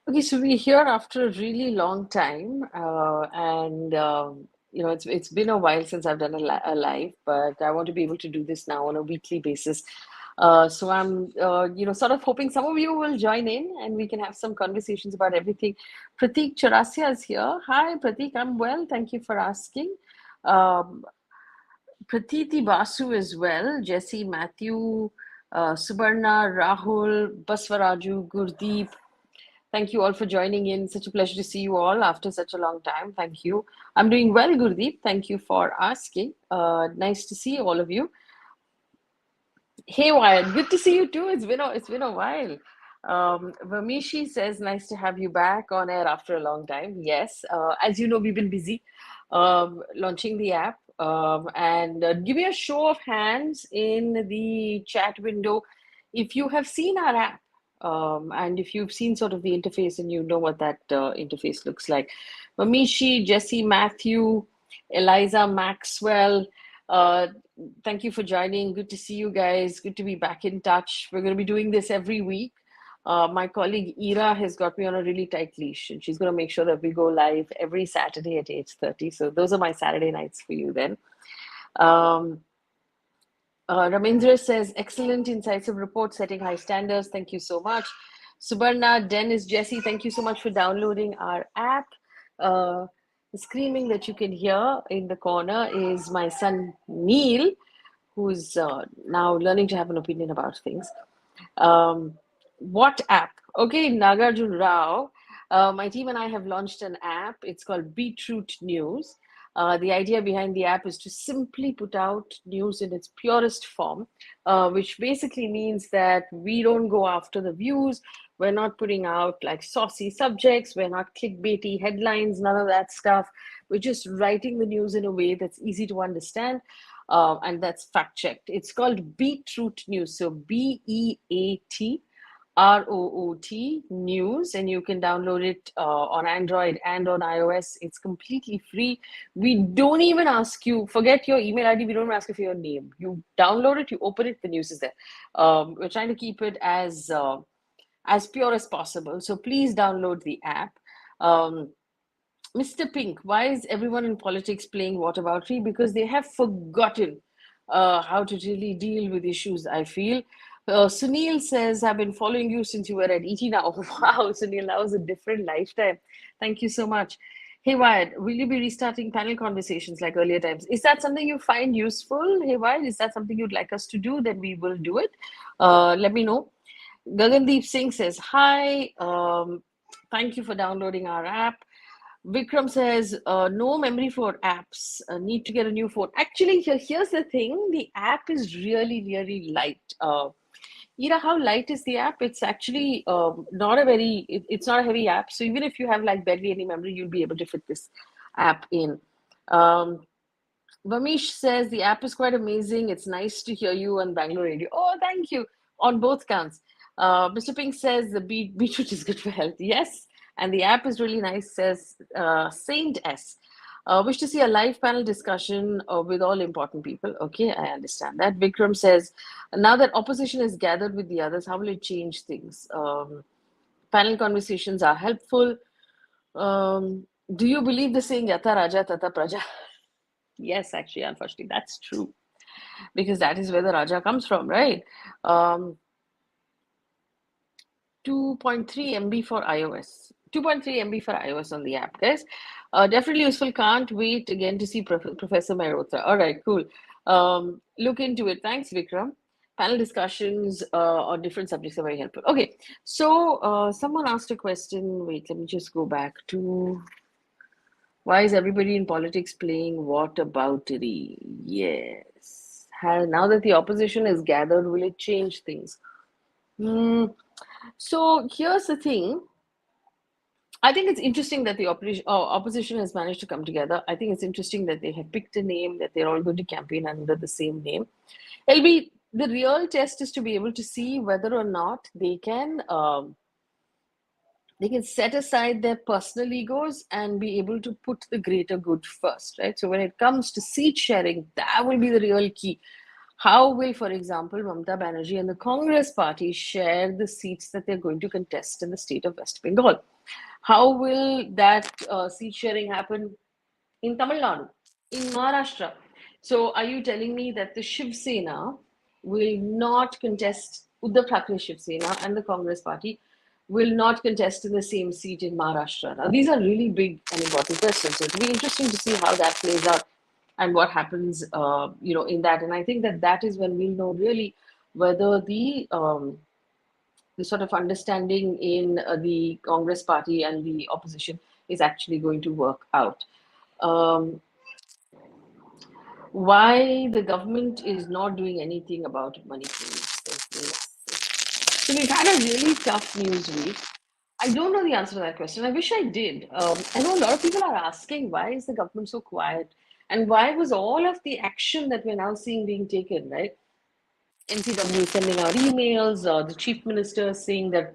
Okay, so we're here after a really long time, and it's been a while since I've done a live, but I want to be able to do this now on a weekly basis. So I'm, sort of hoping some of you will join in, and we can have some conversations about everything. Prateek Chaurasia is here. Hi, Prateek. I'm well. Thank you for asking. Um, Pratiti Basu as well. Jesse, Matthew, Subarna, Rahul, Baswaraju, Gurdeep. Thank you all for joining in. Such a pleasure to see you all after such a long time. Thank you. I'm doing well, Gurdeep. Thank you for asking. Nice to see all of you. Hey, Wyatt, good to see you too. It's been a while. Vamishi says, nice to have you back on air after a long time. Yes, as you know, we've been busy launching the app. And give me a show of hands in the chat window if you have seen our app. And if you've seen sort of the interface and you know what that interface looks like. Mamishi, Jesse, Matthew, Eliza, Maxwell, uh, thank you for joining. Good to see you guys. Good to be back in touch. We're going to be doing this every week. My colleague Ira has got me on a really tight leash, and she's going to make sure that we go live every Saturday at 8:30. So those are my Saturday nights for you then. Um, Ramendra says, excellent, incisive report, setting high standards. Thank you so much. Subarna, Dennis, Jesse, thank you so much for downloading our app. The screaming that you can hear in the corner is my son Neil, who's now learning to have an opinion about things. Um, what app? Okay, Nagarjun Rao. My team and I have launched an app. It's called Beatroot News. The idea behind the app is to simply put out news in its purest form, which basically means that we don't go after the views. We're not putting out like saucy subjects. We're not clickbaity headlines, none of that stuff. We're just writing the news in a way that's easy to understand, and that's fact checked. It's called Beatroot News. So Beatroot News, and you can download it on Android and on iOS. It's completely free. We don't even ask you, forget your email ID, we don't ask you for your name. You download it, you open it, the news is there. We're trying to keep it as pure as possible. So please download the app. Um, Mr. Pink, why is everyone in politics playing whataboutery? Because they have forgotten how to really deal with issues, I feel. Sunil says, I've been following you since you were at ET now. Wow, Sunil, that was a different lifetime. Thank you so much. Hey, Wyatt, will you be restarting panel conversations like earlier times? Is that something you find useful? Hey, Wyatt, is that something you'd like us to do? Then we will do it. Let me know. Gagandeep Singh says, hi. Thank you for downloading our app. Vikram says, no memory for apps. Need to get a new phone. Actually, here's the thing. The app is really, really light. Ira, how light is the app? It's actually it's not a heavy app. So even if you have like barely any memory, you'll be able to fit this app in. Um, Vamish says the app is quite amazing. It's nice to hear you on Bangalore radio. Oh, thank you on both counts. Mr. Pink says the beetroot is good for health. Yes, and the app is really nice. Says Saint S. Wish to see a live panel discussion with all important people. Okay, I understand that. Vikram says, now that opposition is gathered with the others, how will it change things? Panel conversations are helpful. Do you believe the saying Yata Raja Tata Praja? Yes, actually, unfortunately, that's true because that is where the Raja comes from, right? 2.3 MB for iOS. 2.3 MB for iOS on the app, guys. Definitely useful. Can't wait again to see Professor Mehrotra. All right, cool. Look into it. Thanks, Vikram. Panel discussions on different subjects are very helpful. Okay, so someone asked a question. Wait, let me just go back to why is everybody in politics playing whataboutery? Yes. Now that the opposition is gathered, will it change things? So here's the thing. I think it's interesting that the opposition has managed to come together. I think it's interesting that they have picked a name, that they're all going to campaign under the same name. It'll be the real test is to be able to see whether or not they can set aside their personal egos and be able to put the greater good first, right? So when it comes to seat sharing, that will be the real key. How will, for example, Mamata Banerjee and the Congress party share the seats that they're going to contest in the state of West Bengal? How will that seat sharing happen in Tamil Nadu, in Maharashtra? So, are you telling me that the Shiv Sena will not contest, Uddhav Thackeray Shiv Sena and the Congress party will not contest in the same seat in Maharashtra? Now, these are really big and important questions. So, it'll be interesting to see how that plays out and what happens, in that. And I think that that is when we'll know really whether the sort of understanding in the Congress party and the opposition is actually going to work out. Um, why the government is not doing anything about Manipur? So we've had a really tough news week. I don't know the answer to that question. I wish I did. I know a lot of people are asking why is the government so quiet, and why was all of the action that we're now seeing being taken, right? NCW sending out emails, the chief minister saying that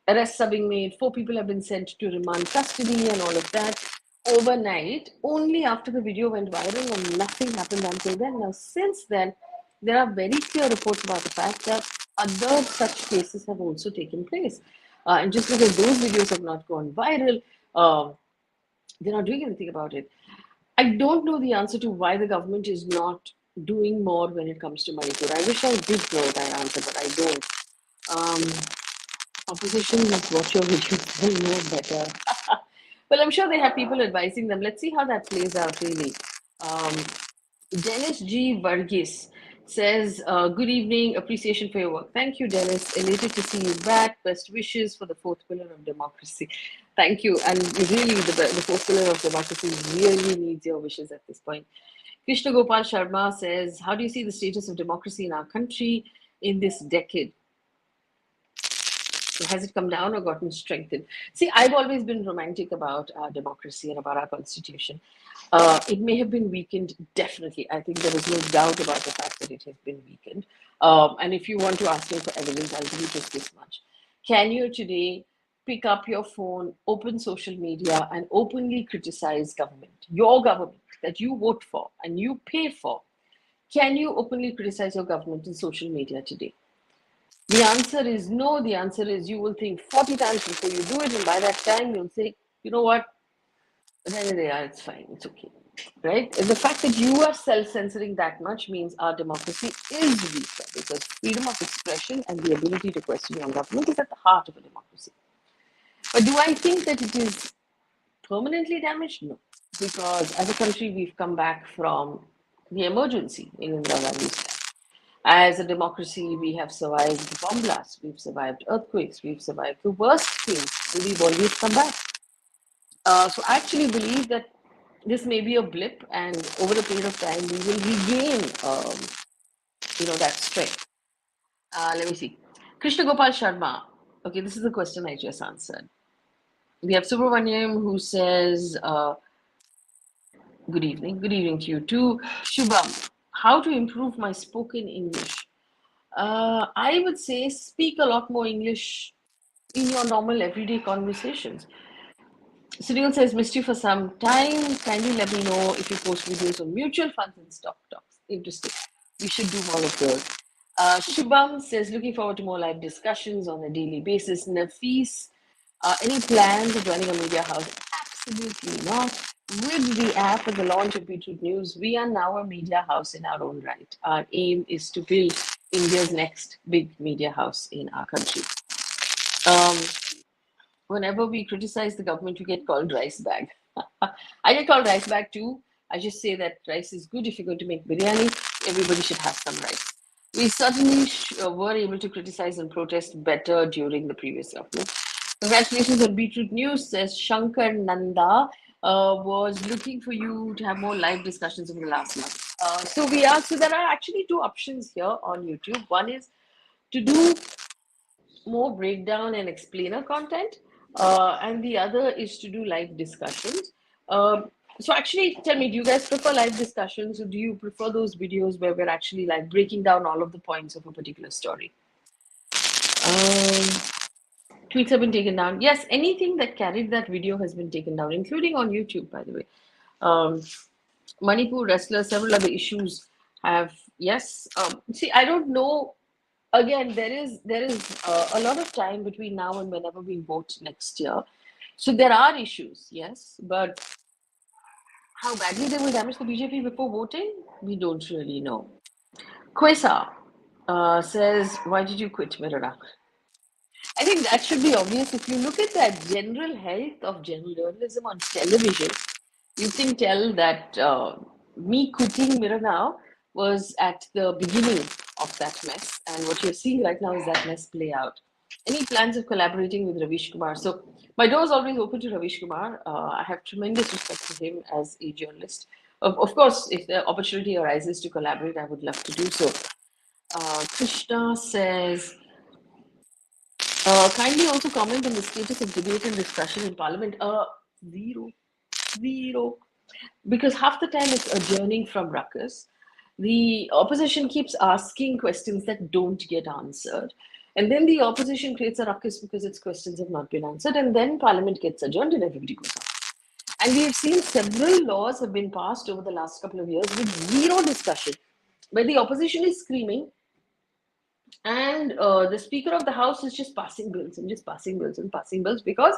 arrests are being made, 4 people have been sent to remand custody, and all of that overnight, only after the video went viral, and nothing happened until then. Now, since then, there are very clear reports about the fact that other such cases have also taken place. And just because those videos have not gone viral, they're not doing anything about it. I don't know the answer to why the government is not doing more when it comes to Manipur. I wish I did know that answer, but I don't. Um, Opposition must watch your videos, they'll know better. Well, I'm sure they have people advising them. Let's see how that plays out, really. Um, Dennis G. Varghese says, good evening, appreciation for your work. Thank you, Dennis. Elated to see you back. Best wishes for the fourth pillar of democracy. Thank you. And really, the fourth pillar of democracy really needs your wishes at this point. Krishna Gopal Sharma says, how do you see the status of democracy in our country in this decade? Has it come down or gotten strengthened? See, I've always been romantic about our democracy and about our constitution. It may have been weakened, definitely. I think there is no doubt about the fact that it has been weakened. And if you want to ask me for evidence, I'll give you just this much. Can you today pick up your phone, open social media, and openly criticize government, your government that you vote for and you pay for? Can you openly criticize your government in social media today? The answer is no. The answer is you will think 40 times before you do it, and by that time you'll say, you know what, then they are, it's fine, it's okay. Right? And the fact that you are self-censoring that much means our democracy is weaker, because freedom of expression and the ability to question your government is at the heart of a democracy. But do I think that it is permanently damaged? No. Because as a country, we've come back from the emergency in Indira Gandhi's time. As a democracy, we have survived bomb blasts, we've survived earthquakes, we've survived the worst things, and we've always come back. So I actually believe that this may be a blip, and over a period of time, we will regain, that strength. Let me see. Krishna Gopal Sharma. Okay, this is the question I just answered. We have Subramaniam who says, good evening. Good evening to you too. Shubham, how to improve my spoken English? I would say speak a lot more English in your normal everyday conversations. Sunil says, missed you for some time. Kindly let me know if you post videos on mutual funds and stock talks. Interesting. We should do more of those. Shubham says, looking forward to more live discussions on a daily basis. Nafis, any plans of joining a media house? Absolutely not. With the app and the launch of Beatroot News, we are now a media house in our own right. Our aim is to build India's next big media house in our country. Whenever we criticize the government, we get called rice bag. I get called rice bag too. I just say that rice is good. If you're going to make biryani, everybody should have some rice. We certainly were able to criticize and protest better during the previous government. Congratulations on Beatroot News, says Shankar Nanda. Was looking for you to have more live discussions over the last month. So there are actually two options here on YouTube. One is to do more breakdown and explainer content, and the other is to do live discussions. So actually, tell me, do you guys prefer live discussions, or do you prefer those videos where we're actually like breaking down all of the points of a particular story? Tweets have been taken down. Yes, anything that carried that video has been taken down, including on YouTube, by the way. Manipur wrestlers, several other issues have, Yes. See, I don't know. Again, there is a lot of time between now and whenever we vote next year. So there are issues, yes, but how badly they will damage the BJP before voting, we don't really know. Kwesa says, "Why did you quit Mirror?" I think that should be obvious. If you look at that general health of journalism on television, you can tell that me quitting Mirror Now was at the beginning of that mess. And what you're seeing right now is that mess play out. Any plans of collaborating with Ravish Kumar? So my door is always open to Ravish Kumar. I have tremendous respect for him as a journalist. Of course, if the opportunity arises to collaborate, I would love to do so. Krishna says, kindly also comment on the status of debate and discussion in Parliament. Zero, zero. Because half the time it's adjourning from ruckus. The opposition keeps asking questions that don't get answered. And then the opposition creates a ruckus because its questions have not been answered. And then Parliament gets adjourned and everybody goes on. And we have seen several laws have been passed over the last couple of years with zero discussion, where the opposition is screaming and the Speaker of the House is just passing bills and just passing bills and passing bills because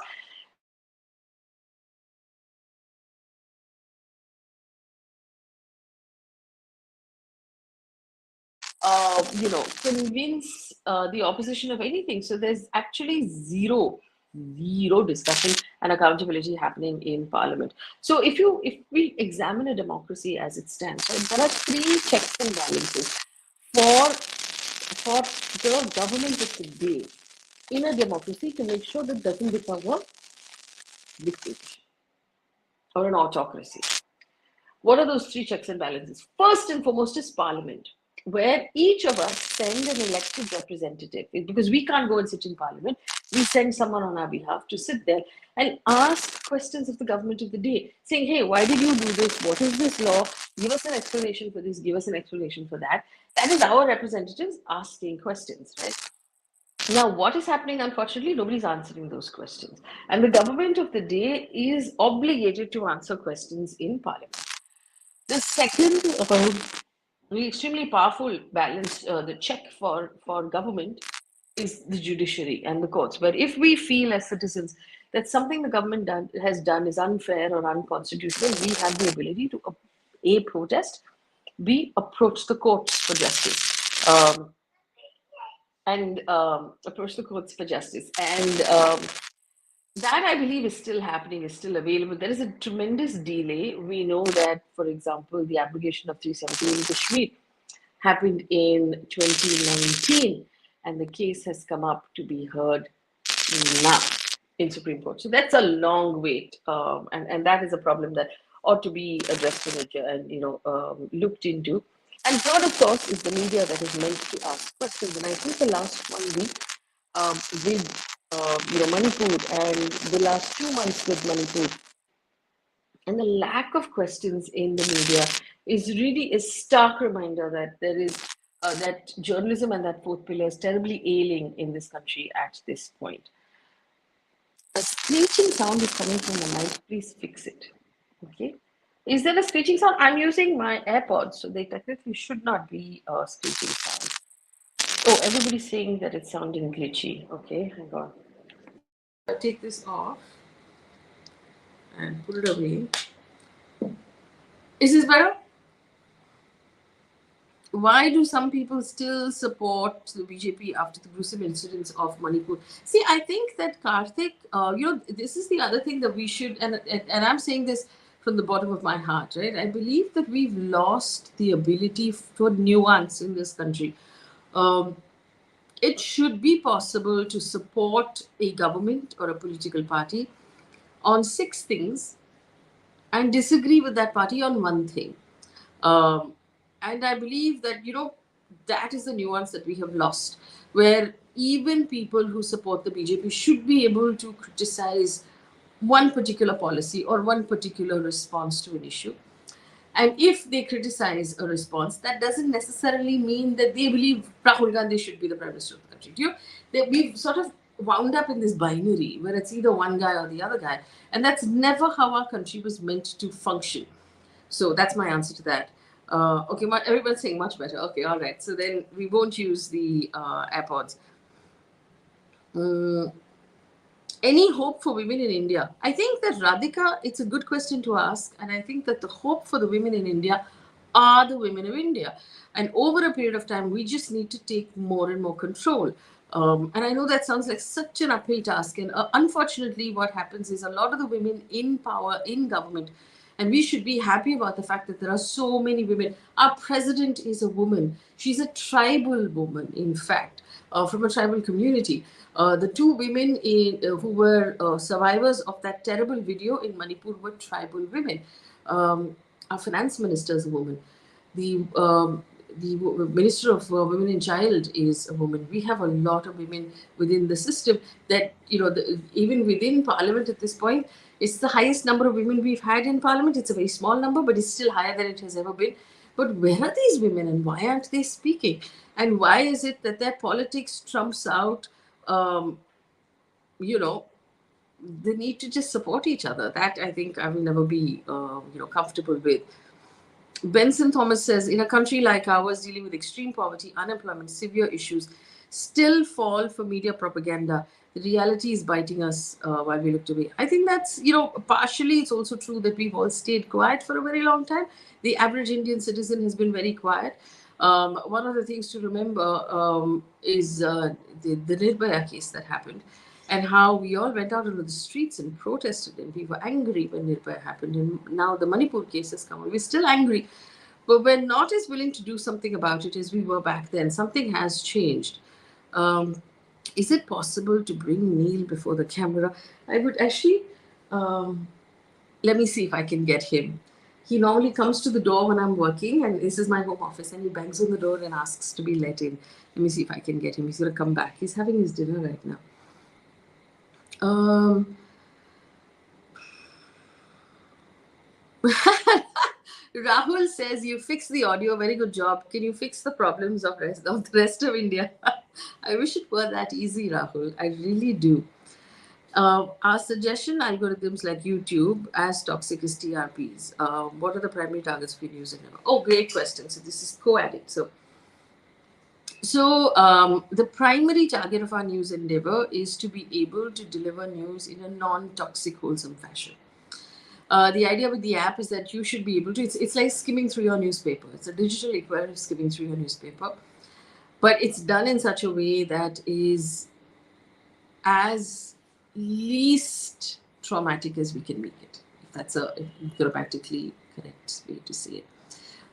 convince the opposition of anything. So there's actually zero discussion and accountability happening in Parliament. So if we examine a democracy as it stands, right, there are three checks and balances for the government of the day in a democracy to make sure that doesn't become a dictatorship or an autocracy. What are those three checks and balances? First and foremost is Parliament, where each of us send an elected representative, because we can't go and sit in Parliament. We send someone on our behalf to sit there and ask questions of the government of the day, saying, hey, why did you do this? What is this law? Give us an explanation for this, give us an explanation for that. That is our representatives asking questions, right? Now, what is happening, unfortunately, nobody's answering those questions. And the government of the day is obligated to answer questions in Parliament. The second the extremely powerful balance, the check for government is the judiciary and the courts. But if we feel as citizens that something the government has done is unfair or unconstitutional, we have the ability to A, protest, B, approach the courts for justice. And approach the courts for justice. And that I believe is still happening, is still available. There is a tremendous delay. We know that, for example, the abrogation of 370 in Kashmir happened in 2019, and the case has come up to be heard now in Supreme Court. So that's a long wait, and that is a problem that ought to be addressed and looked into. And third, of course, is the media that is meant to ask questions. And I think the last 1 week with Manipur and the last 2 months with Manipur and the lack of questions in the media is really a stark reminder that there is that journalism and that fourth pillar is terribly ailing in this country at this point. A screeching sound is coming from the mic. Please fix it. Okay. Is there a screeching sound? I'm using my AirPods, so they technically should not be a screeching sound. Oh, everybody's saying that it's sounding glitchy. Okay, hang on. I'll take this off and put it away. Is this better? Why do some people still support the BJP after the gruesome incidents of Manipur? See, I think that Karthik, this is the other thing that we should, and I'm saying this from the bottom of my heart, right? I believe that we've lost the ability for nuance in this country. It should be possible to support a government or a political party on 6 things and disagree with that party on 1 thing. And I believe that, that is the nuance that we have lost, where even people who support the BJP should be able to criticize one particular policy or one particular response to an issue. And if they criticize a response, that doesn't necessarily mean that they believe Rahul Gandhi should be the Prime Minister of the country. We've sort of wound up in this binary where it's either one guy or the other guy. And that's never how our country was meant to function. So that's my answer to that. Okay, everyone's saying much better. Okay, all right. So then we won't use the AirPods. Mm, any hope for women in India? I think that Radhika, it's a good question to ask. And I think that the hope for the women in India are the women of India. And over a period of time, we just need to take more and more control. And I know that sounds like such an uphill task. And unfortunately, what happens is a lot of the women in power, in government, and we should be happy about the fact that there are so many women. Our president is a woman. She's a tribal woman, in fact, from a tribal community. The two women who were survivors of that terrible video in Manipur were tribal women. Our finance minister is a woman. The Minister of Women and Child is a woman. We have a lot of women within the system that, even within Parliament at this point, it's the highest number of women we've had in Parliament. It's a very small number, but it's still higher than it has ever been. But where are these women and why aren't they speaking? And why is it that their politics trumps out, um, you know, the need to just support each other? That I think I will never be, comfortable with. Benson Thomas says, in a country like ours dealing with extreme poverty, unemployment, severe issues, still fall for media propaganda. The reality is biting us while we looked away. I think that's, partially it's also true that we've all stayed quiet for a very long time. The average Indian citizen has been very quiet. One of the things to remember is the Nirbhaya case that happened, and how we all went out into the streets and protested, and we were angry when Nirbhaya happened. And now the Manipur case has come, we're still angry, but we're not as willing to do something about it as we were back then. Something has changed. Um, is it possible to bring Neil before the camera? I would actually, um, let me see if I can get him. He normally comes to the door when I'm working, and this is my home office, and he bangs on the door and asks to be let in. Let me see if I can get him. He's going to come back. He's having his dinner right now. Rahul says, you fixed the audio. Very good job. Can you fix the problems of the rest of India? I wish it were that easy, Rahul. I really do. Our suggestion algorithms like YouTube as toxic as TRPs. What are the primary targets for using? Oh, great question. So this is co-edit. So the primary target of our news endeavor is to be able to deliver news in a non-toxic, wholesome fashion. The idea with the app is that you should be able to, it's like skimming through your newspaper. It's a digital equivalent of skimming through your newspaper, but it's done in such a way that is as least traumatic as we can make it. If that's a grammatically correct way to say it.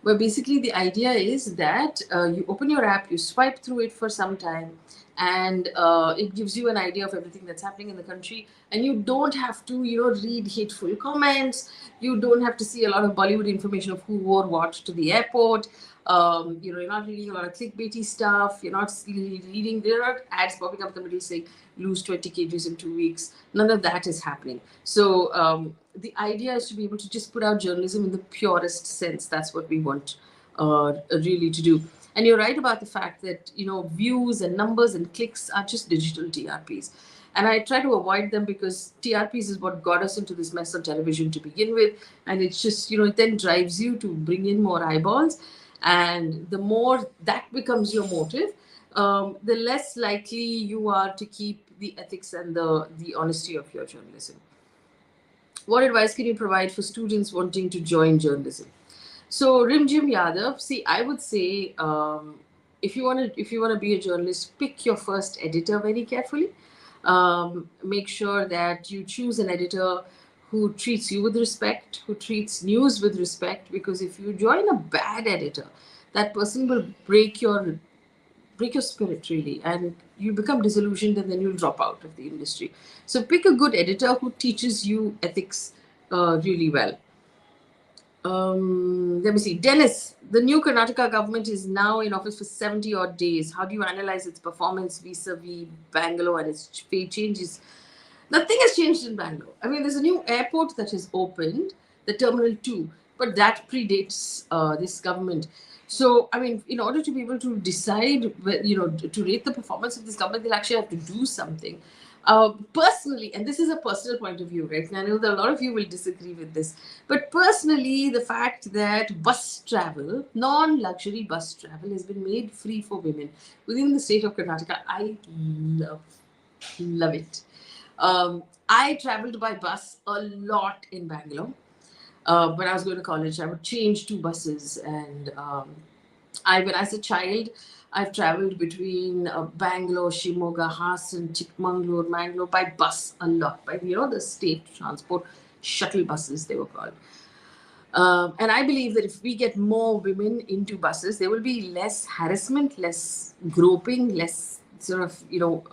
But basically the idea is that you open your app, you swipe through it for some time, and it gives you an idea of everything that's happening in the country, and you don't have to read hateful comments. You don't have to see a lot of Bollywood information of who wore what to the airport. You're not reading a lot of clickbaity stuff. You're not reading, there are ads popping up in the middle saying lose 20 kgs in 2 weeks. None of that is happening. So the idea is to be able to just put out journalism in the purest sense. That's what we want really to do. And you're right about the fact that views and numbers and clicks are just digital TRPs. And I try to avoid them because TRPs is what got us into this mess on television to begin with. And it's just, it then drives you to bring in more eyeballs. And the more that becomes your motive, the less likely you are to keep the ethics and the honesty of your journalism. What advice can you provide for students wanting to join journalism? So Rimjim Yadav, see, I would say if you want to be a journalist, pick your first editor very carefully. Make sure that you choose an editor who treats you with respect, who treats news with respect, because if you join a bad editor, that person will break your spirit really, and you become disillusioned, and then you'll drop out of the industry. So pick a good editor who teaches you ethics really well. Let me see. Dennis, the new Karnataka government is now in office for 70 odd days. How do you analyze its performance vis-a-vis Bangalore and its changes? Nothing has changed in Bangalore. I mean, there's a new airport that has opened, the Terminal 2, but that predates this government. So, I mean, in order to be able to decide, to rate the performance of this government, they'll actually have to do something. Personally, and this is a personal point of view, right? And I know that a lot of you will disagree with this, but personally, the fact that bus travel, non-luxury bus travel, has been made free for women within the state of Karnataka, I love it. I traveled by bus a lot in Bangalore. When I was going to college, I would change two buses, and when as a child, I've traveled between Bangalore, Shimoga, Hassan, Chikmagalur, Mangalore by bus a lot, by the state transport shuttle buses they were called. And I believe that if we get more women into buses, there will be less harassment, less groping, less sort of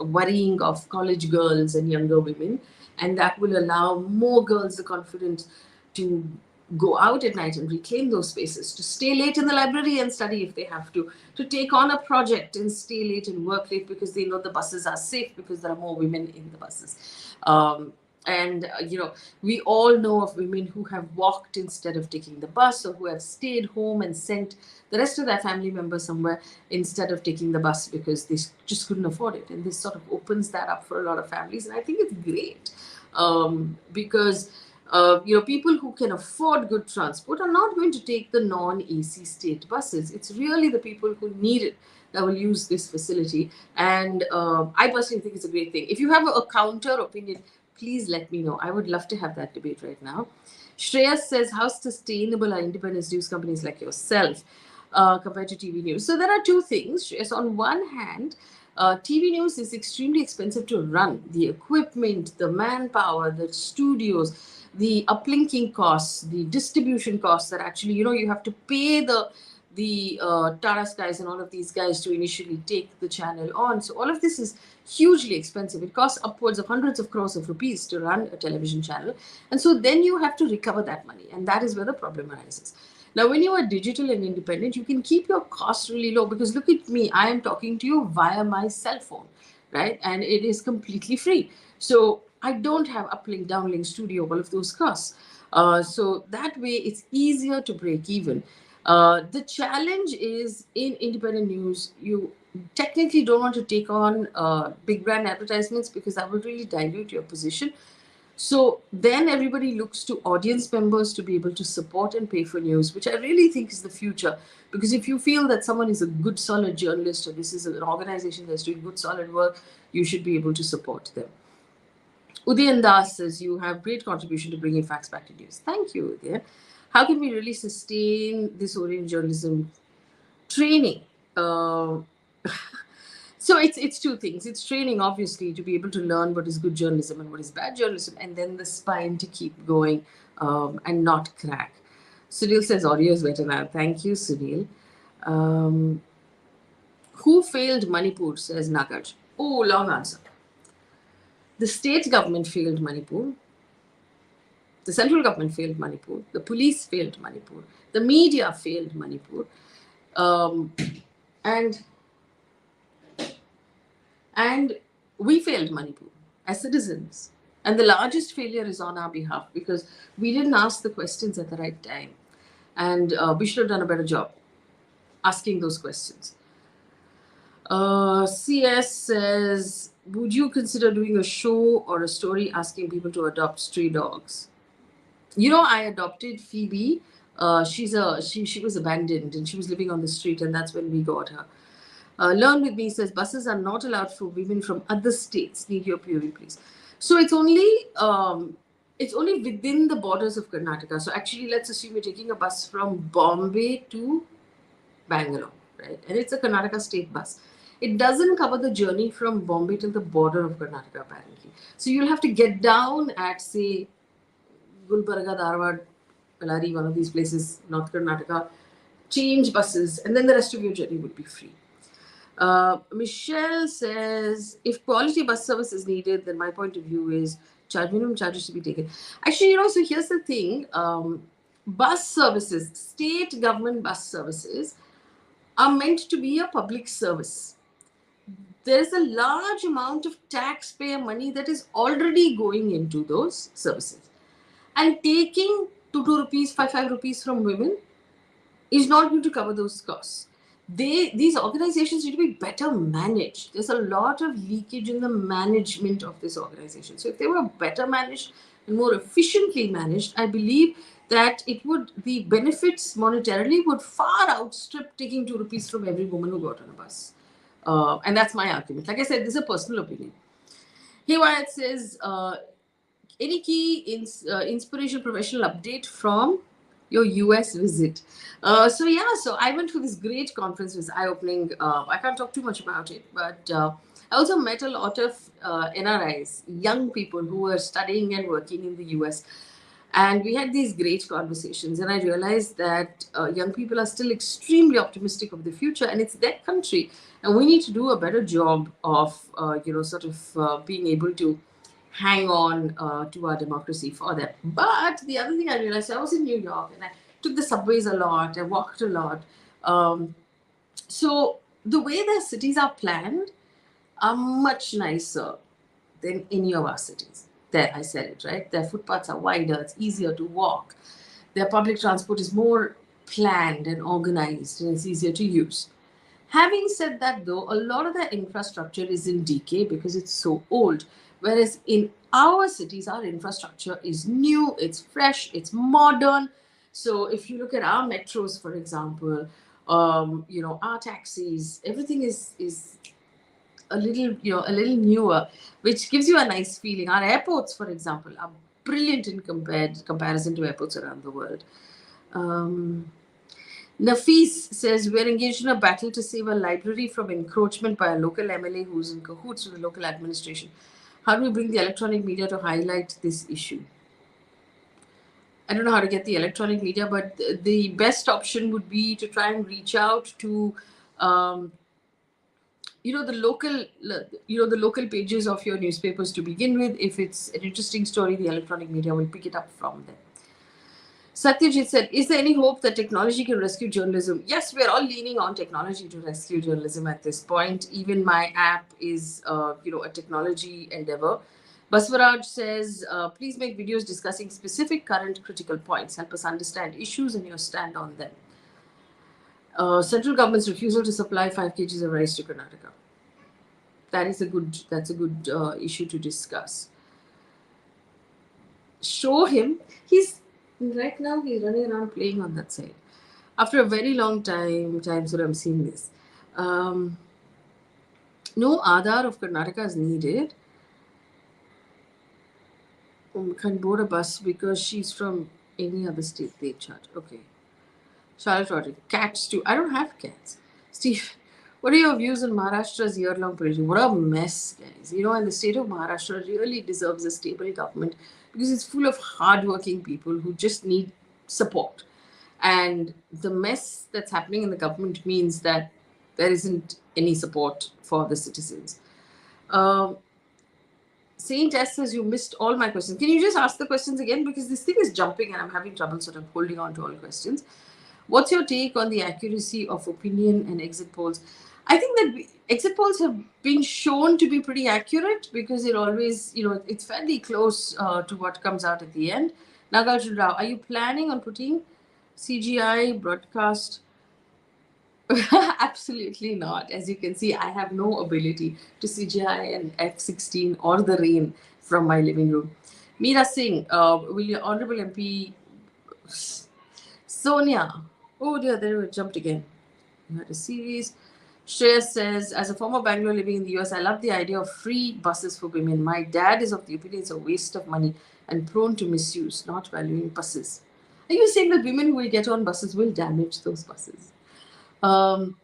worrying of college girls and younger women, and that will allow more girls the confidence to go out at night and reclaim those spaces, to stay late in the library and study if they have to take on a project and stay late and work late because they know the buses are safe because there are more women in the buses. And we all know of women who have walked instead of taking the bus, or who have stayed home and sent the rest of their family members somewhere instead of taking the bus because they just couldn't afford it. And this sort of opens that up for a lot of families, and I think it's great, because people who can afford good transport are not going to take the non-AC state buses. It's really the people who need it that will use this facility. And I personally think it's a great thing. If you have a counter opinion, please let me know. I would love to have that debate right now. Shreyas says, how sustainable are independent news companies like yourself compared to TV news? So there are two things, Shreyas. On one hand, TV news is extremely expensive to run. The equipment, the manpower, the studios, the uplinking costs, the distribution costs that actually, you have to pay the Tata Skies and all of these guys to initially take the channel on. So all of this is hugely expensive. It costs upwards of hundreds of crores of rupees to run a television channel. And so then you have to recover that money. And that is where the problem arises. Now, when you are digital and independent, you can keep your costs really low because look at me, I am talking to you via my cell phone, right? And it is completely free. So I don't have uplink, downlink, studio, all of those costs. So that way it's easier to break even. The challenge is in independent news, you technically don't want to take on big brand advertisements because that would really dilute your position. So then everybody looks to audience members to be able to support and pay for news, which I really think is the future. Because if you feel that someone is a good, solid journalist, or this is an organization that's doing good, solid work, you should be able to support them. Udayan Das says, you have great contribution to bringing facts back to news. Thank you, Udayan. How can we really sustain this Orient journalism training? So it's two things. It's training, obviously, to be able to learn what is good journalism and what is bad journalism, and then the spine to keep going and not crack. Sunil says audio is better now. Thank you, Sunil. Who failed Manipur, says Nagarj. Oh, long answer. The state government failed Manipur. The central government failed Manipur. The police failed Manipur. The media failed Manipur. And we failed Manipur as citizens. And the largest failure is on our behalf because we didn't ask the questions at the right time. And we should have done a better job asking those questions. CS says, would you consider doing a show or a story asking people to adopt stray dogs? I adopted Phoebe. She was abandoned and she was living on the street, and that's when we got her. Learn With Me says, buses are not allowed for women from other states. Need your POV, please. So it's only within the borders of Karnataka. So actually, let's assume you're taking a bus from Bombay to Bangalore, right? And it's a Karnataka state bus. It doesn't cover the journey from Bombay to the border of Karnataka, apparently. So you'll have to get down at, say, Gulbarga, Dharwad, Bellary, one of these places, North Karnataka, change buses, and then the rest of your journey would be free. Michelle says, if quality bus service is needed, then my point of view is minimum charges should be taken. Actually, so here's the thing. Bus services, state government bus services, are meant to be a public service. There's a large amount of taxpayer money that is already going into those services. And taking 2 rupees, 5 rupees from women is not going to cover those costs. these organizations need to be better managed. There's a lot of leakage in the management of this organization. So if they were better managed and more efficiently managed, I believe that the benefits monetarily would far outstrip taking 2 rupees from every woman who got on a bus. And that's my argument. Like I said, this is a personal opinion. Here, Wyatt says, any key inspirational professional update from your US visit? So I went to this great conference. It was eye-opening. I can't talk too much about it, but I also met a lot of NRIs, young people who were studying and working in the US. And we had these great conversations, and I realized that young people are still extremely optimistic of the future, and it's their country, and we need to do a better job of, being able to hang on to our democracy for them. But the other thing I realized, I was in New York, and I took the subways a lot, I walked a lot. So the way their cities are planned are much nicer than any of our cities. There, I said it, right? Their footpaths are wider, it's easier to walk. Their public transport is more planned and organized, and it's easier to use. Having said that, though, a lot of the infrastructure is in decay because it's so old. Whereas in our cities, our infrastructure is new, it's fresh, it's modern. So if you look at our metros, for example, our taxis, everything is a little newer, which gives you a nice feeling. Our airports, for example, are brilliant in comparison to airports around the world. Um, Nafis says, we're engaged in a battle to save a library from encroachment by a local MLA who's in cahoots with the local administration. How do we bring the electronic media to highlight this issue? I don't know how to get the electronic media, but the best option would be to try and reach out to um, the local pages of your newspapers to begin with. If it's an interesting story, the electronic media will pick it up from there. Satyajit said, is there any hope that technology can rescue journalism? Yes, we're all leaning on technology to rescue journalism at this point. Even my app is, a technology endeavor. Baswaraj says, please make videos discussing specific current critical points. Help us understand issues and your stand on them. Central government's refusal to supply 5 kgs of rice to Karnataka. That's a good issue to discuss. Show him. He's right now he's running around playing on that side. After a very long time, so I'm seeing this. Um, no Aadhaar of Karnataka is needed. Can board a bus because she's from any other state they charge. Okay. Charlotte Roderick. Cats too. I don't have cats. Steve, what are your views on Maharashtra's year-long pollution? What a mess, guys. And the state of Maharashtra really deserves a stable government because it's full of hardworking people who just need support. And the mess that's happening in the government means that there isn't any support for the citizens. Um, Saint S says you missed all my questions. Can you just ask the questions again? Because this thing is jumping and I'm having trouble sort of holding on to all questions. What's your take on the accuracy of opinion and exit polls? I think that exit polls have been shown to be pretty accurate because it always, it's fairly close to what comes out at the end. Nagarjun Rao, are you planning on putting CGI broadcast? Absolutely not. As you can see, I have no ability to CGI an F-16 or the rain from my living room. Meera Singh, will your Honorable MP Sonia? Oh dear, there we jumped again. You had a series. Shreya says, as a former Bangalore living in the US, I love the idea of free buses for women. My dad is of the opinion it's a waste of money and prone to misuse, not valuing buses. Are you saying that women who will get on buses will damage those buses? Um,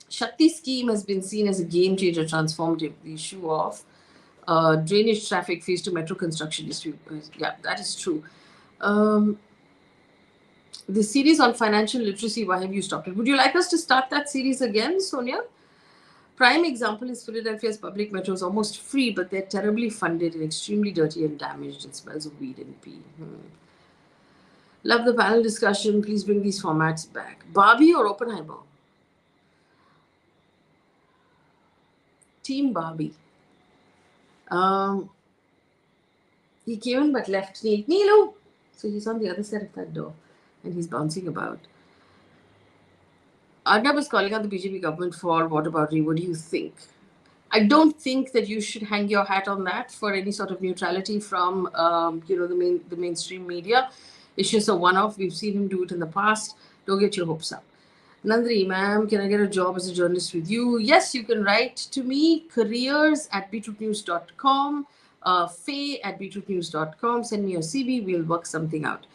Shakti scheme has been seen as a game changer, transformative. The issue of drainage traffic phase to metro construction issue. Yeah, that is true. Um, the series on financial literacy, why have you stopped it? Would you like us to start that series again, Sonia? Prime example is Philadelphia's public metro is almost free, but they're terribly funded and extremely dirty and damaged. It smells of weed and pee. Love the panel discussion. Please bring these formats back. Barbie or Oppenheimer? Team Barbie. He came in but left Neelu. So he's on the other side of that door and he's bouncing about. Arnab is calling out the BJP government for whataboutery. What do you think? I don't think that you should hang your hat on that for any sort of neutrality from the mainstream media. It's just a one-off. We've seen him do it in the past. Don't get your hopes up. Nandri, ma'am, can I get a job as a journalist with you? Yes, you can write to me, careers@beatrootnews.com, Faye@beatrootnews.com. Send me your CV. We'll work something out.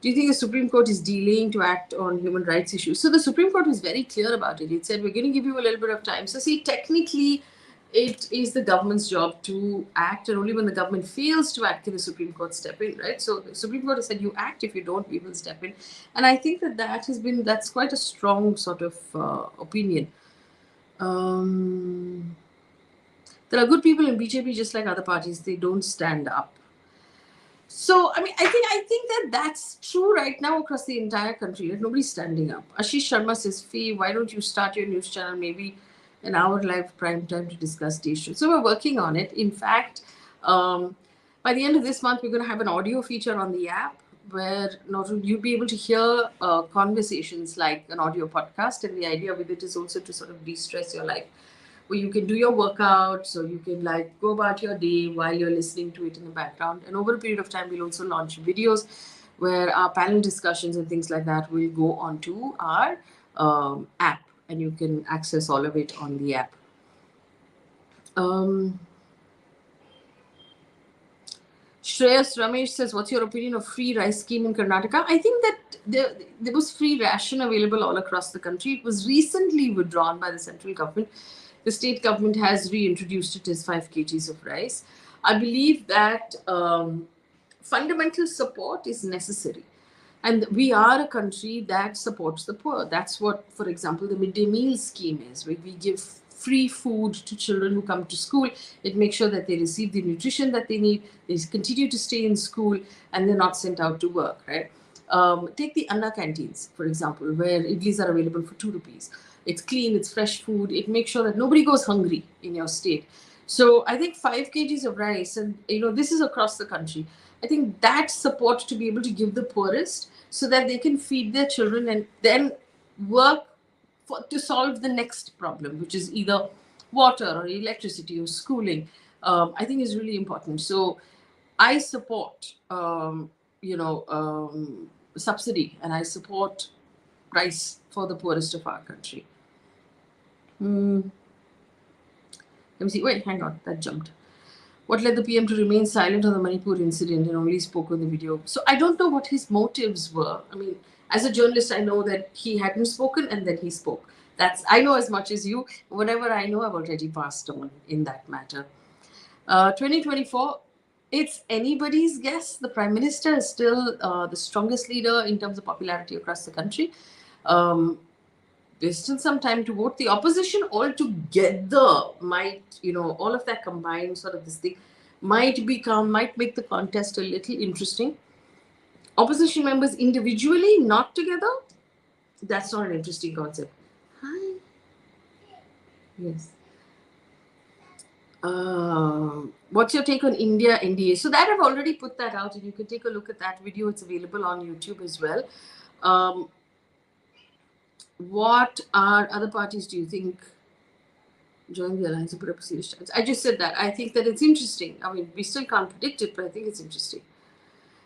Do you think the Supreme Court is delaying to act on human rights issues? So the Supreme Court was very clear about it. It said, we're going to give you a little bit of time. So see, technically, it is the government's job to act, and only when the government fails to act can the Supreme Court step in, right? So the Supreme Court has said, you act, if you don't, we will step in. And I think that's quite a strong sort of opinion. There are good people in BJP just like other parties. They don't stand up. So, I mean, I think that that's true right now across the entire country. That nobody's standing up. Ashish Sharma says, Faye, why don't you start your news channel maybe an hour live prime time to discuss the issue? So we're working on it. In fact, by the end of this month, we're going to have an audio feature on the app where you'll be able to hear conversations like an audio podcast. And the idea with it is also to sort of de-stress your life, where you can do your workouts, or you can like go about your day while you're listening to it in the background. And over a period of time, we'll also launch videos where our panel discussions and things like that will go onto our app, and you can access all of it on the app. Shreyas Ramesh says, what's your opinion of free rice scheme in Karnataka? I think that there was free ration available all across the country. It was recently withdrawn by the central government. The state government has reintroduced it as 5 kgs of rice. I believe that fundamental support is necessary. And we are a country that supports the poor. That's what, for example, the midday meal scheme is, where we give free food to children who come to school. It makes sure that they receive the nutrition that they need, they continue to stay in school, and they're not sent out to work, right? Take the Anna canteens, for example, where idlis are available for 2 rupees. It's clean, it's fresh food. It makes sure that nobody goes hungry in your state. So I think 5 kgs of rice, and this is across the country. I think that support to be able to give the poorest so that they can feed their children and then work to solve the next problem, which is either water or electricity or schooling, I think is really important. So I support, subsidy, and I support rice for the poorest of our country. Let me see. Wait, hang on. That jumped. What led the PM to remain silent on the Manipur incident and only spoke on the video? So I don't know what his motives were. I mean, as a journalist, I know that he hadn't spoken and then he spoke. I know as much as you. Whatever I know, I've already passed on in that matter. 2024, it's anybody's guess. The Prime Minister is still the strongest leader in terms of popularity across the country. There's still some time to vote. The opposition altogether might, all of that combined sort of this thing might make the contest a little interesting. Opposition members individually, not together, that's not an interesting concept. Hi. Yes. What's your take on India NDA? So that I've already put that out, and you can take a look at that video. It's available on YouTube as well. What are other parties, do you think, join the alliance and put up a serious chance? I just said that. I think that it's interesting. I mean, we still can't predict it, but I think it's interesting.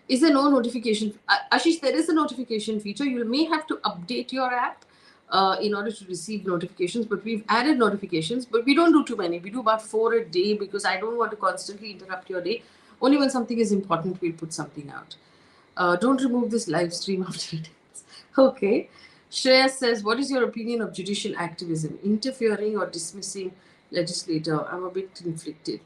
Is there no notification? Ashish, there is a notification feature. You may have to update your app in order to receive notifications, but we've added notifications, but we don't do too many. We do about 4 a day because I don't want to constantly interrupt your day. Only when something is important, we'll put something out. Don't remove this live stream after it ends. Okay. Shreya says, what is your opinion of judicial activism, interfering or dismissing legislator? I'm a bit conflicted.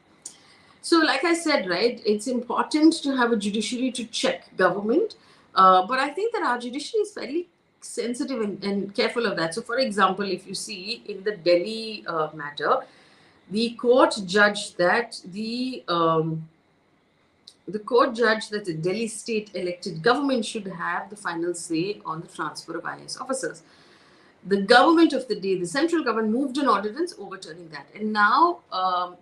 So like I said, right, it's important to have a judiciary to check government. But I think that our judiciary is fairly sensitive and careful of that. So for example, if you see in the Delhi matter, the court judged that the Delhi state elected government should have the final say on the transfer of IAS officers. The government of the day, the central government, moved an ordinance overturning that. And now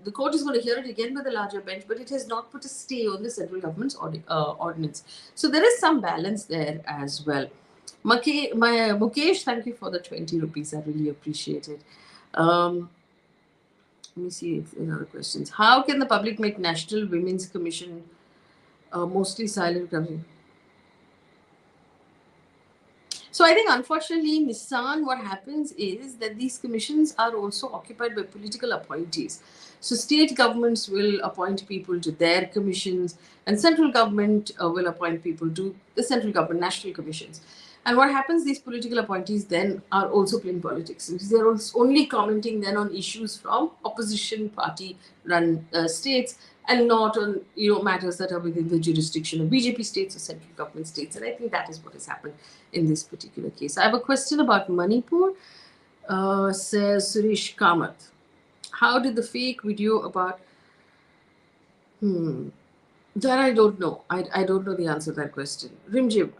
the court is going to hear it again with a larger bench, but it has not put a stay on the central government's ordinance. So there is some balance there as well. Mukesh, thank you for the 20 rupees. I really appreciate it. Um, Let me see if there are other questions. How can the public make National Women's Commission mostly silent? So I think unfortunately, Nissan, what happens is that these commissions are also occupied by political appointees. So state governments will appoint people to their commissions, and central government will appoint people to the central government national commissions. And what happens? These political appointees then are also playing politics because they're only commenting then on issues from opposition party run states and not on matters that are within the jurisdiction of BJP states or central government states. And I think that is what has happened in this particular case. I have a question about Manipur, says Suresh Kamath. How did the fake video about that I don't know. I don't know the answer to that question. Rimjib,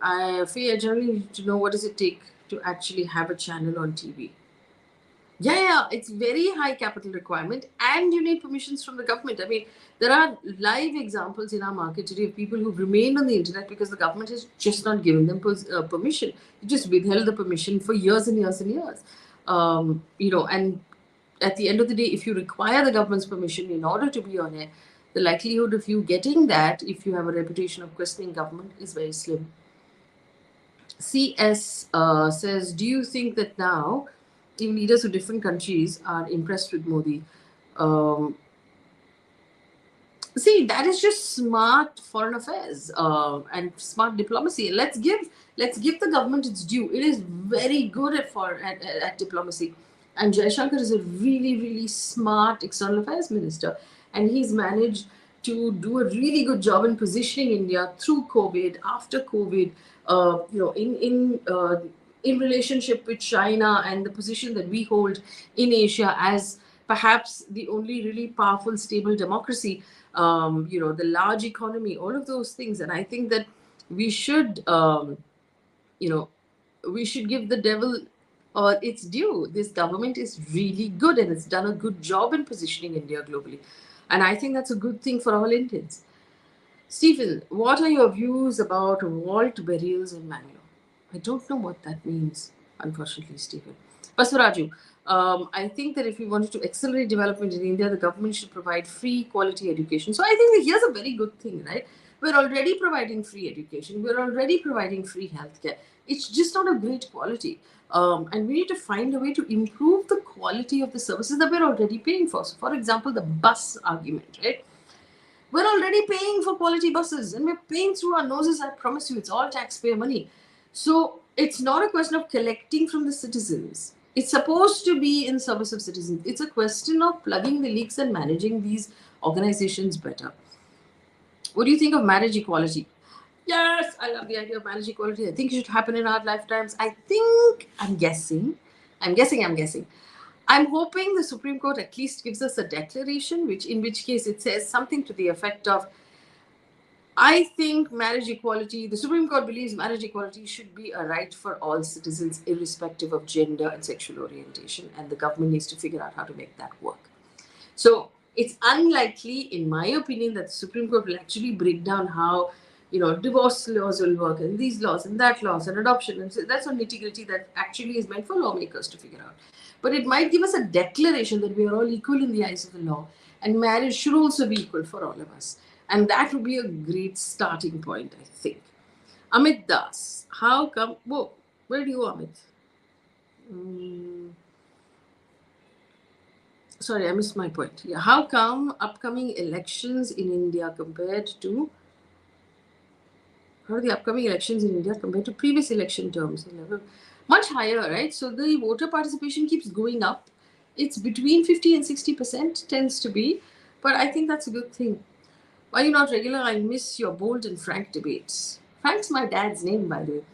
Faye, I generally need to know what does it take to actually have a channel on TV. Yeah, it's very high capital requirement, and you need permissions from the government. I mean, there are live examples in our market today of people who've remained on the internet because the government has just not given them permission. It just withheld the permission for years and years and years. And at the end of the day, if you require the government's permission in order to be on air, the likelihood of you getting that, if you have a reputation of questioning government, is very slim. CS says, do you think that now even leaders of different countries are impressed with Modi? See, that is just smart foreign affairs and smart diplomacy. Let's give the government its due. It is very good at diplomacy, and Jaishankar is a really, really smart external affairs minister, and he's managed to do a really good job in positioning India through COVID, after COVID, in relationship with China and the position that we hold in Asia as perhaps the only really powerful, stable democracy, the large economy, all of those things. And I think that we should, we should give the devil its due. This government is really good and it's done a good job in positioning India globally. And I think that's a good thing for all Indians. Stephen, what are your views about vault burials in Mangalore? I don't know what that means, unfortunately, Stephen. Baswaraju, I think that if we wanted to accelerate development in India, the government should provide free quality education. So I think that here's a very good thing, right? We're already providing free education. We're already providing free healthcare. It's just not a great quality. And we need to find a way to improve the quality of the services that we're already paying for. So, for example, the bus argument, right? We're already paying for quality buses and we're paying through our noses. I promise you, it's all taxpayer money. So it's not a question of collecting from the citizens. It's supposed to be in service of citizens. It's a question of plugging the leaks and managing these organizations better. What do you think of marriage equality? Yes, I love the idea of marriage equality. I think it should happen in our lifetimes. I'm guessing. I'm hoping the Supreme Court at least gives us a declaration, in which case it says something to the effect of, I think marriage equality, the Supreme Court believes marriage equality should be a right for all citizens, irrespective of gender and sexual orientation, and the government needs to figure out how to make that work. So it's unlikely, in my opinion, that the Supreme Court will actually break down how divorce laws will work, and these laws and that laws and adoption. And so that's a nitty-gritty that actually is meant for lawmakers to figure out. But it might give us a declaration that we are all equal in the eyes of the law, and marriage should also be equal for all of us. And that would be a great starting point, I think. Amit Das, how come? Whoa, where do you go, Amit? Sorry, I missed my point. Yeah, how come upcoming elections in India compared to how are the upcoming elections in India compared to previous election terms? Much higher, right? So the voter participation keeps going up. It's between 50 and 60% tends to be, but I think that's a good thing. Why are you not regular? I miss your bold and frank debates. Frank's my dad's name, by the way.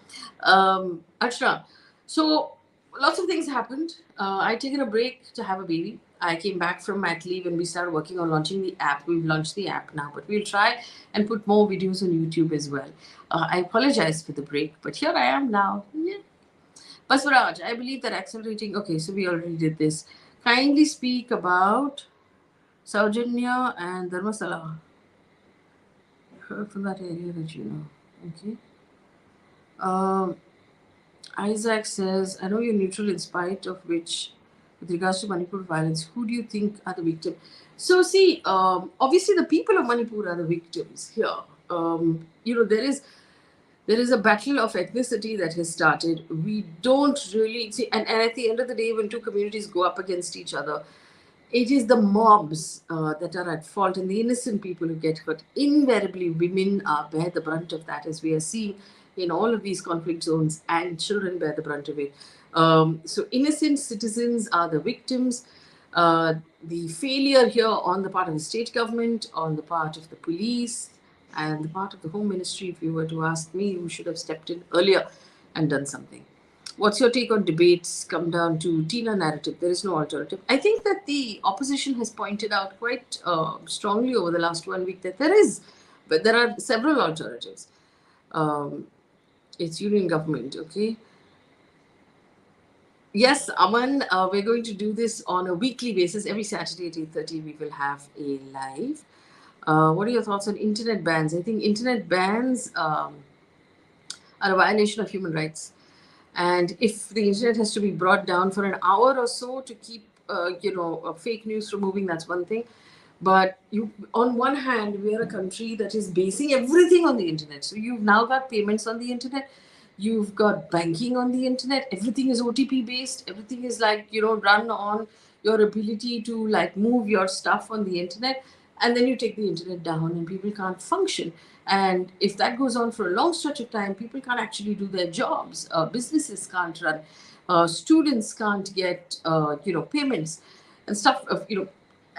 Ashra. So lots of things happened. I taken a break to have a baby. I came back from mat leave and we started working on launching the app. We've launched the app now, but we'll try and put more videos on YouTube as well. I apologize for the break, but here I am now. Yeah. Baswaraj, I believe that accelerating. Okay, so we already did this. Kindly speak about Saujanya and Dharmasala. From that area that you know. Okay. Isaac says, I know you're neutral in spite of which, with regards to Manipur violence, who do you think are the victims? So, see, obviously the people of Manipur are the victims here. There is a battle of ethnicity that has started. We don't really see, and at the end of the day, when two communities go up against each other, it is the mobs that are at fault and the innocent people who get hurt. Invariably, women bear the brunt of that, as we are seeing in all of these conflict zones, and children bear the brunt of it. So, innocent citizens are the victims. The failure here on the part of the state government, on the part of the police, and the part of the Home Ministry, if you were to ask me, who should have stepped in earlier and done something. What's your take on debates come down to Tina narrative? There is no alternative. I think that the opposition has pointed out quite strongly over the last 1 week that but there are several alternatives. It's union government, okay? Yes, Aman, we're going to do this on a weekly basis. Every Saturday at 8:30, we will have a live. What are your thoughts on internet bans? I think internet bans are a violation of human rights. And if the internet has to be brought down for an hour or so to keep, fake news from moving, that's one thing. But on one hand, we are a country that is basing everything on the internet. So you've now got payments on the internet. You've got banking on the internet. Everything is OTP based. Everything is run on your ability to move your stuff on the internet. And then you take the internet down and people can't function. And if that goes on for a long stretch of time, people can't actually do their jobs. Businesses can't run. Students can't get, payments and stuff.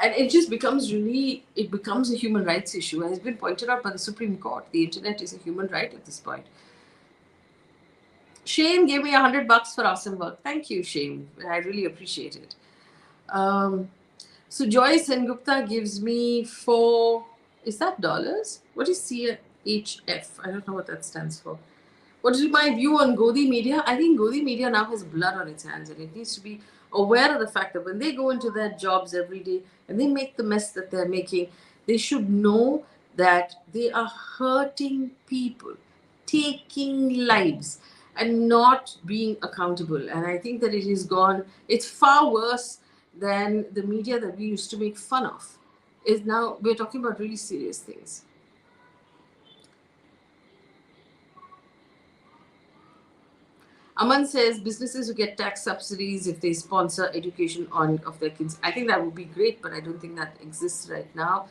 And it just becomes a human rights issue. It has been pointed out by the Supreme Court. The internet is a human right at this point. Shane gave me $100 for awesome work. Thank you, Shane. I really appreciate it. So Joyce and Gupta gives me is that dollars? What is CHF? I don't know what that stands for. What is my view on Godi media? I think Godi media now has blood on its hands and it needs to be aware of the fact that when they go into their jobs every day and they make the mess that they're making, they should know that they are hurting people, taking lives, and not being accountable. And I think that it's far worse than the media that we used to make fun of. Now we're talking about really serious things. Aman says businesses who get tax subsidies if they sponsor education of their kids. I think that would be great, but I don't think that exists right now.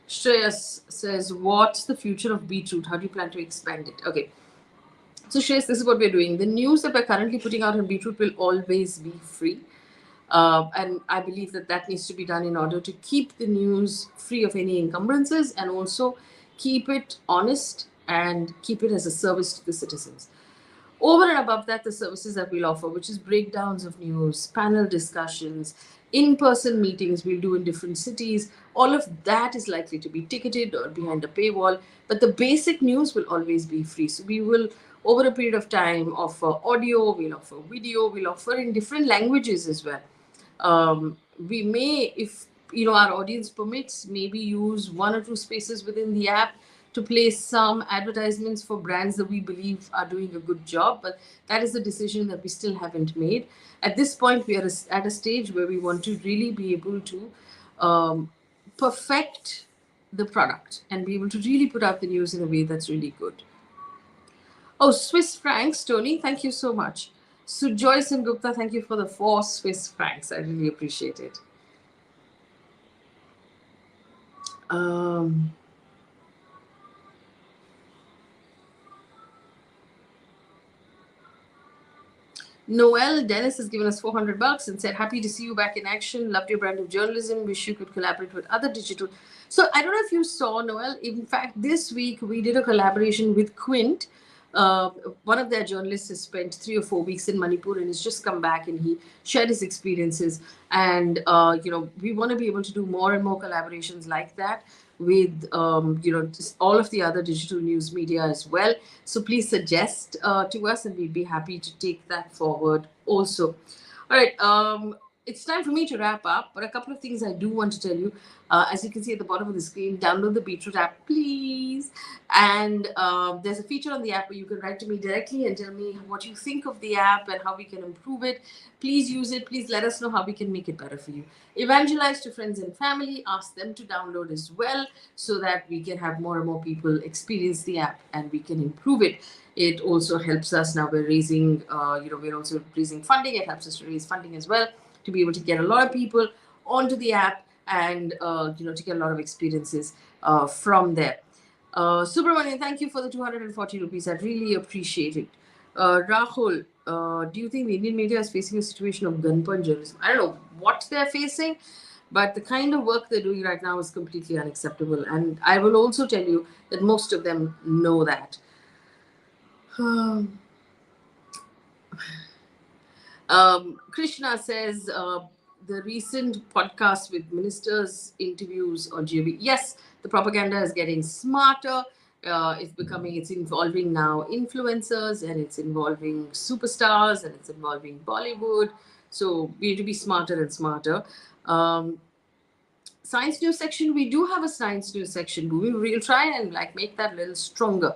Shreyas says, what's the future of Beatroot? How do you plan to expand it? Okay. So Shreyas, this is what we're doing. The news that we're currently putting out on Beatroot will always be free. And I believe that needs to be done in order to keep the news free of any encumbrances and also keep it honest and keep it as a service to the citizens. Over and above that, the services that we'll offer, which is breakdowns of news, panel discussions, in-person meetings we'll do in different cities, all of that is likely to be ticketed or behind a paywall, but the basic news will always be free. So we will, over a period of time, offer audio, we'll offer video, we'll offer in different languages as well. We may, if our audience permits, maybe use one or two spaces within the app to place some advertisements for brands that we believe are doing a good job, but that is a decision that we still haven't made. At this point, we are at a stage where we want to really be able to perfect the product and be able to really put out the news in a way that's really good. Oh, Swiss francs, Tony, thank you so much. So Joyce and Gupta, thank you for the 4 Swiss francs. I really appreciate it. Noel Dennis has given us $400 and said, happy to see you back in action. Loved your brand of journalism. Wish you could collaborate with other digital. So I don't know if you saw, Noel. In fact, this week we did a collaboration with Quint. One of their journalists has spent 3 or 4 weeks in Manipur and has just come back and he shared his experiences. And, we want to be able to do more and more collaborations like that with, all of the other digital news media as well. So please suggest to us and we'd be happy to take that forward also. All right. it's time for me to wrap up, but a couple of things I do want to tell you. As you can see at the bottom of the screen, download the Beatroot app, please. And there's a feature on the app where you can write to me directly and tell me what you think of the app and how we can improve it. Please use it. Please let us know how we can make it better for you. Evangelize to friends and family. Ask them to download as well so that we can have more and more people experience the app and we can improve it. It also helps us now. We're raising, we're also raising funding. It helps us to raise funding as well, to be able to get a lot of people onto the app and to get a lot of experiences from there. Subramanian, thank you for the 240 rupees. I really appreciate it. Rahul, do you think the Indian media is facing a situation of gunpoint journalism? I don't know what they're facing, but the kind of work they're doing right now is completely unacceptable. And I will also tell you that most of them know that. Krishna says the recent podcast with ministers' interviews on GV. Yes, the propaganda is getting smarter. It's involving now influencers, and it's involving superstars, and it's involving Bollywood. So we need to be smarter and smarter. Science news section, we do have a science news section. We'll try and make that a little stronger.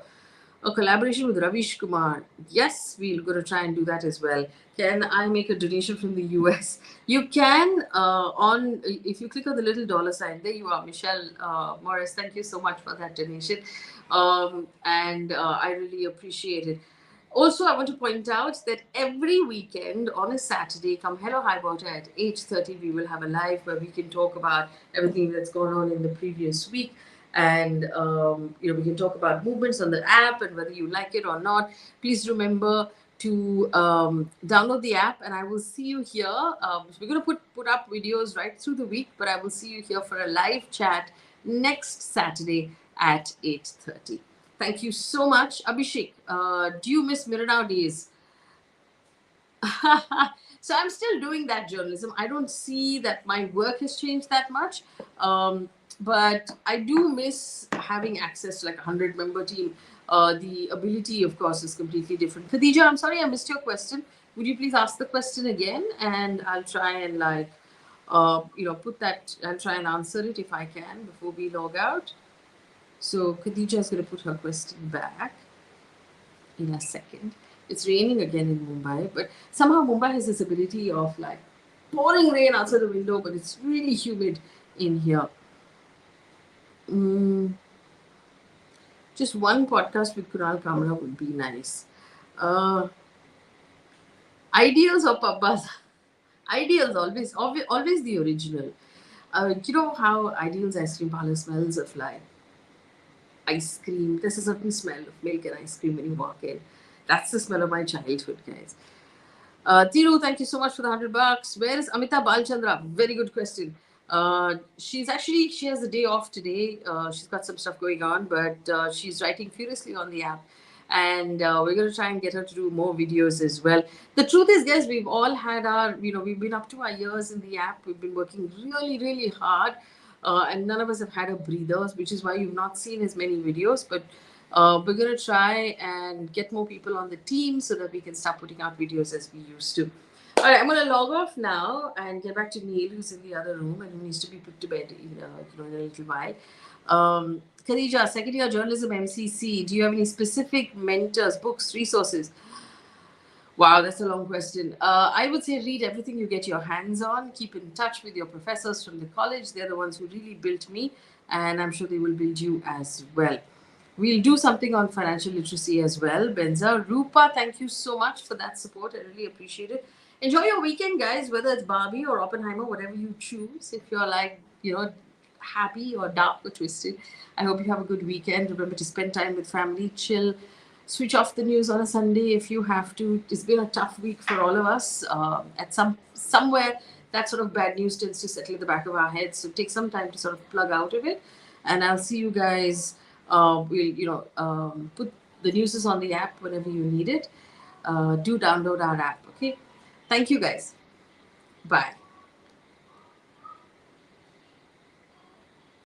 A collaboration with Ravish Kumar. Yes, we're going to try and do that as well. Can I make a donation from the US? You can if you click on the little dollar sign. There you are, Michelle Morris. Thank you so much for that donation. And I really appreciate it. Also, I want to point out that every weekend on a Saturday, come Hello High Water at 8:30, we will have a live where we can talk about everything that's gone on in the previous week. And we can talk about movements on the app and whether you like it or not. Please remember to download the app, and I will see you here. We're going to put up videos right through the week, but I will see you here for a live chat next Saturday at 8:30. Thank you so much. Abhishek, do you miss Miranao days? So I'm still doing that journalism. I don't see that my work has changed that much. But I do miss having access to 100-member team. The ability, of course, is completely different. Khadija, I'm sorry I missed your question. Would you please ask the question again? And I'll try and put that, I'll try and answer it if I can before we log out. So Khadija is going to put her question back in a second. It's raining again in Mumbai, but somehow Mumbai has this ability of pouring rain outside the window, but it's really humid in here. Just one podcast with Kunal Kamra would be nice. Ideals or pabbas? Ideals, always the original. You know how Ideals ice cream parlor smells of ice cream? There's a certain smell of milk and ice cream when you walk in. That's the smell of my childhood, guys. Tiru, thank you so much for the $100. Where is Amita Balchandra? Very good question. She has a day off today. She's got some stuff going on, but she's writing furiously on the app. And we're going to try and get her to do more videos as well. The truth is, guys, we've all had we've been up to our ears in the app. We've been working really, really hard. And none of us have had a breather, which is why you've not seen as many videos. But we're going to try and get more people on the team so that we can start putting out videos as we used to. All right, I'm going to log off now and get back to Neil, who's in the other room and who needs to be put to bed in a little while. Khadija, second year journalism MCC. Do you have any specific mentors, books, resources? Wow, that's a long question. I would say read everything you get your hands on. Keep in touch with your professors from the college. They're the ones who really built me, and I'm sure they will build you as well. We'll do something on financial literacy as well. Benza, Rupa, thank you so much for that support. I really appreciate it. Enjoy your weekend, guys, whether it's Barbie or Oppenheimer, whatever you choose. If you're happy or dark or twisted, I hope you have a good weekend. Remember to spend time with family, chill, switch off the news on a Sunday if you have to. It's been a tough week for all of us. At somewhere, that sort of bad news tends to settle in the back of our heads. So take some time to sort of plug out of it. And I'll see you guys. We'll put the news on the app whenever you need it. Do download our app. Okay. Thank you, guys. Bye.